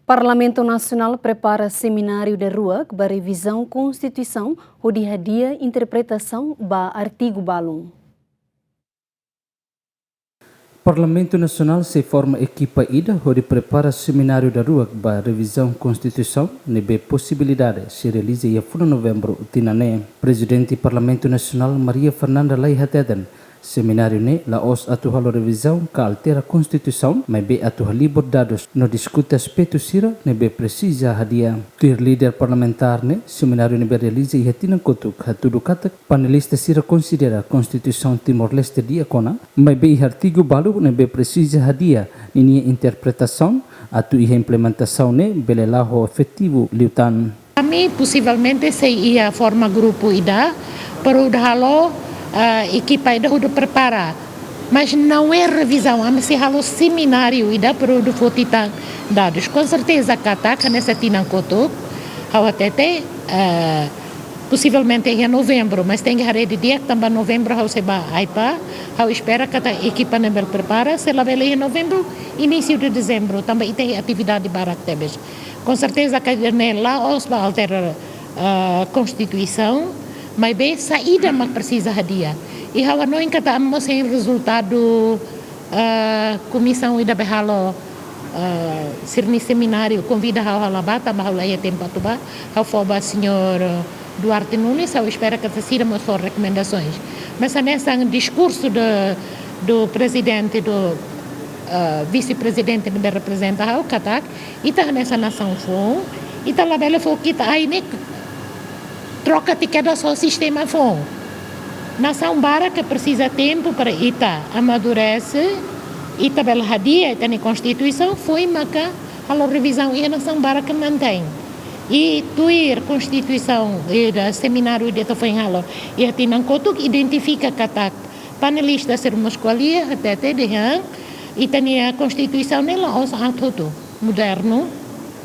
Parlamentu Nasional prepara semináriu daruak ba revisaun Konstituisaun, hodi hadi'a interpretasaun ba artigu balu. Parlamentu Nasional se forma equipa ida hodi prepara semináriu daruak ba revisaun Konstituisaun nebe possibilidade se realiza ia 1 novembro tinane. Presidente Parlamentu Nasional Maria Fernanda Lai hateden semináriu ne la os atu halo revisaun ka altera Konstituisaun mai be atu halibor dados no discute aspecto sira nebe precisa hadi'a. Clear leader parlamentar ne semináriu nebe realiza ia tinan kotuk hatudu katak panelista sira considera Konstituisaun Timor-Leste dia kona mai be artigu balu nebe precisa hadi'a ini interpretasaun atu ia implementasaun ne belelahu efetivo liutan. Kami possivelmente se ia forma grupo ida para o halo equipa ida o prepara, mas não é revisão, mas se halo seminário ida para o fotitan dados. Com certeza kata nessa tinan koto, hau atete possivelmente em novembro, mas tem que haver de dia também novembro hau seba aipa, hau espera kata equipa nebel prepara, se lá em novembro, início de dezembro também tem atividade barak tebes. Com certeza que lá os vai alterar Constituição, mas bem saída mas precisa hadi'a. E hau não encatamos sem resultado comissão ida behalo sirni seminário convida hau halabata mas hau laia tempo atuba hau foba senhor Duarte Nunes, eu espero que siramos for recomendações. Mas nesse discurso do presidente do vice-presidente que me representa o Katak, e está nessa nação fom, e está lá bela fom que está aí né troca de cada só sistema fom. Nação bara que precisa tempo para ita amadurece, ita bela hadi'a, ita na Constituição foi maca a revisão e a nação bara que mantém. E tuir Constituição e seminário de Tofenhalo e a Tinankotuk identifica Katak panelista ser uma escolia até de hang e tem a Constituição nela os atuto moderno,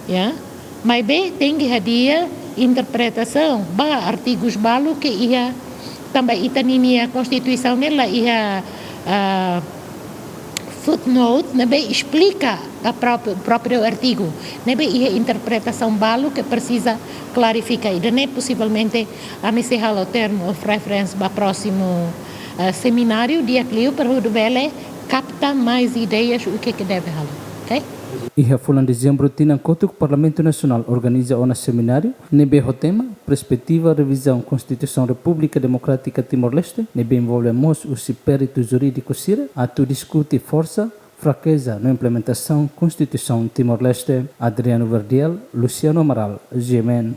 ya, mas bem tem que hadi'a interpretação ba artigos balu que ia também itania a Constituição nela ia footnote nebe explica o próprio artigo nebe ia interpretação balu que precisa clarificar e nem possivelmente a me ser o termo of reference para próximo seminário dia clio para o debele capta mais ideias o que deve halo, ok? E a fulan dezembro tinan kotuk Parlamento Nasional organiza ona seminário nebe o tema perspectiva revisão Constituição República Democrática Timor-Leste nebe envolvemos o espírito jurídico sira atu discute força fraqueza na implementação Constituição Timor-Leste. Adriano Verdiel, Luciano Amaral, GMN.